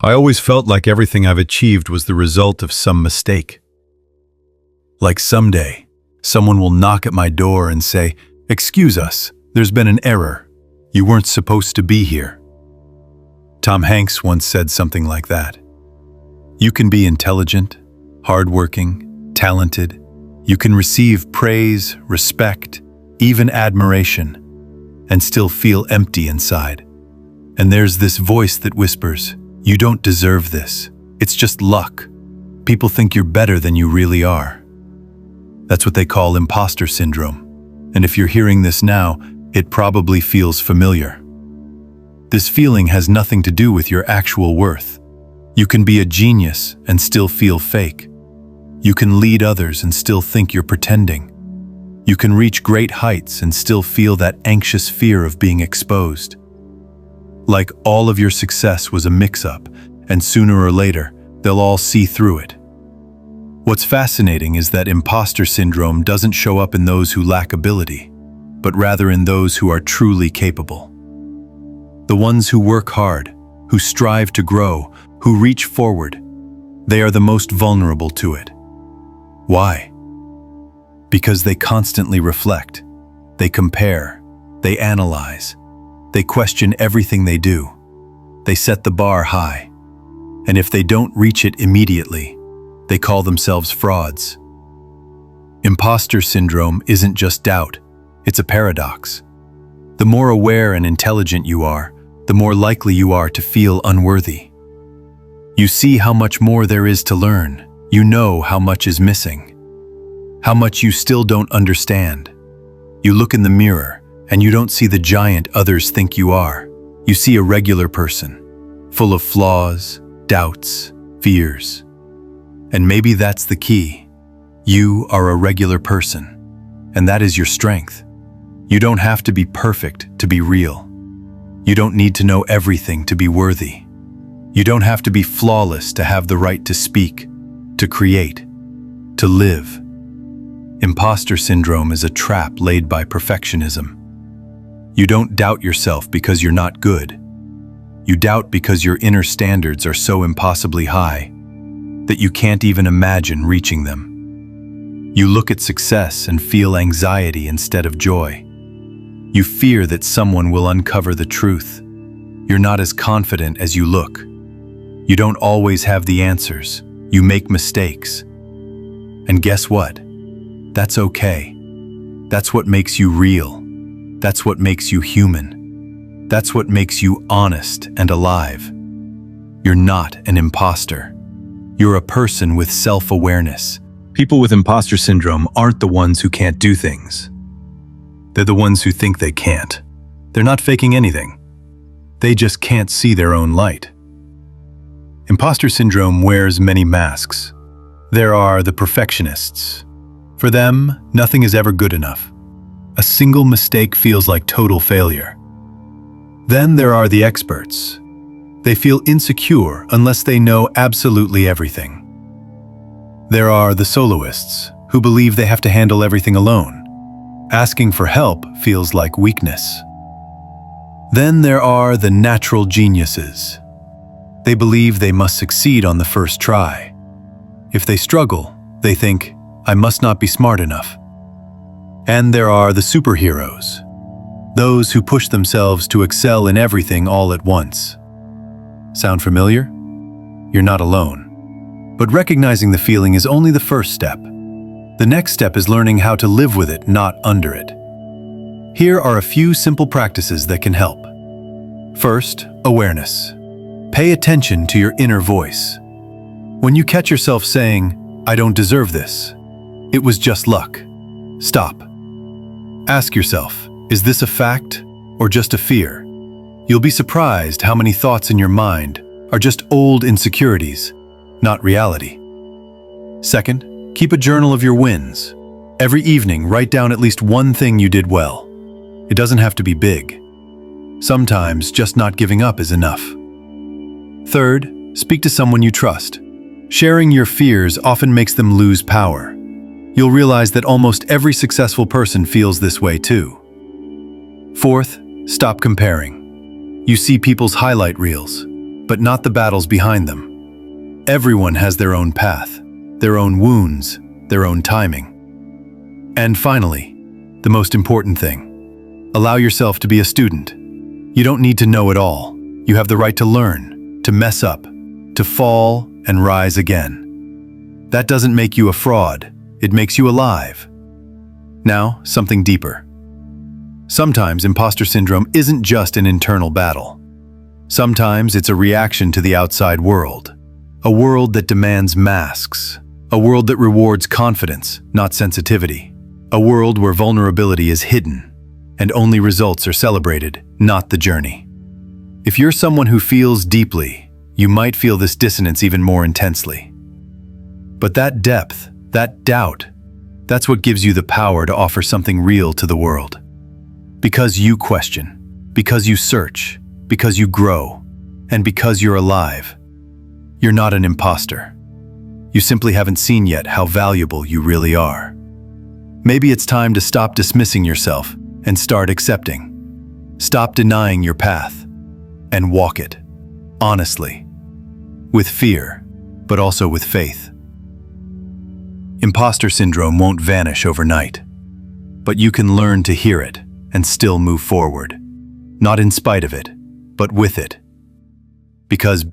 I always felt like everything I've achieved was the result of some mistake. Like someday, someone will knock at my door and say, "Excuse us, there's been an error. You weren't supposed to be here." Tom Hanks once said something like that. You can be intelligent, hardworking, talented. You can receive praise, respect, even admiration, and still feel empty inside. And there's this voice that whispers, "You don't deserve this. It's just luck. People think you're better than you really are." That's what they call imposter syndrome. And if you're hearing this now, it probably feels familiar. This feeling has nothing to do with your actual worth. You can be a genius and still feel fake. You can lead others and still think you're pretending. You can reach great heights and still feel that anxious fear of being exposed. Like all of your success was a mix-up, and sooner or later, they'll all see through it. What's fascinating is that imposter syndrome doesn't show up in those who lack ability, but rather in those who are truly capable. The ones who work hard, who strive to grow, who reach forward, they are the most vulnerable to it. Why? Because they constantly reflect, they compare, they analyze, they question everything they do. They set the bar high, and if they don't reach it immediately, they call themselves frauds. Imposter syndrome isn't just doubt, it's a paradox. The more aware and intelligent you are, the more likely you are to feel unworthy. You see how much more there is to learn. You know how much is missing, how much you still don't understand. You look in the mirror, and you don't see the giant others think you are. You see a regular person, full of flaws, doubts, fears. And maybe that's the key. You are a regular person, and that is your strength. You don't have to be perfect to be real. You don't need to know everything to be worthy. You don't have to be flawless to have the right to speak, to create, to live. Imposter syndrome is a trap laid by perfectionism. You don't doubt yourself because you're not good. You doubt because your inner standards are so impossibly high that you can't even imagine reaching them. You look at success and feel anxiety instead of joy. You fear that someone will uncover the truth. You're not as confident as you look. You don't always have the answers. You make mistakes. And guess what? That's okay. That's what makes you real. That's what makes you human. That's what makes you honest and alive. You're not an imposter. You're a person with self-awareness. People with imposter syndrome aren't the ones who can't do things. They're the ones who think they can't. They're not faking anything. They just can't see their own light. Imposter syndrome wears many masks. There are the perfectionists. For them, nothing is ever good enough. A single mistake feels like total failure. Then there are the experts. They feel insecure unless they know absolutely everything. There are the soloists, who believe they have to handle everything alone. Asking for help feels like weakness. Then there are the natural geniuses. They believe they must succeed on the first try. If they struggle, they think, "I must not be smart enough." And there are the superheroes, those who push themselves to excel in everything all at once. Sound familiar? You're not alone. But recognizing the feeling is only the first step. The next step is learning how to live with it, not under it. Here are a few simple practices that can help. First, awareness. Pay attention to your inner voice. When you catch yourself saying, "I don't deserve this. It was just luck," stop. Ask yourself, is this a fact or just a fear? You'll be surprised how many thoughts in your mind are just old insecurities, not reality. Second, keep a journal of your wins. Every evening, write down at least one thing you did well. It doesn't have to be big. Sometimes just not giving up is enough. Third, speak to someone you trust. Sharing your fears often makes them lose power. You'll realize that almost every successful person feels this way too. Fourth, stop comparing. You see people's highlight reels. but not the battles behind them. Everyone has their own path, their own wounds, their own timing. And finally, the most important thing, allow yourself to be a student. You don't need to know it all. You have the right to learn, to mess up, to fall and rise again. That doesn't make you a fraud. It makes you alive. Now, something deeper. Sometimes imposter syndrome isn't just an internal battle. Sometimes it's a reaction to the outside world. A world that demands masks. A world that rewards confidence, not sensitivity. A world where vulnerability is hidden, and only results are celebrated, not the journey. If you're someone who feels deeply, you might feel this dissonance even more intensely. But that depth, that doubt, that's what gives you the power to offer something real to the world. Because you question, because you search, because you grow, and because you're alive. You're not an imposter. You simply haven't seen yet how valuable you really are. Maybe it's time to stop dismissing yourself and start accepting. Stop denying your path and walk it, honestly, with fear, but also with faith. Imposter syndrome won't vanish overnight, but you can learn to hear it and still move forward, not in spite of it, but with it. Because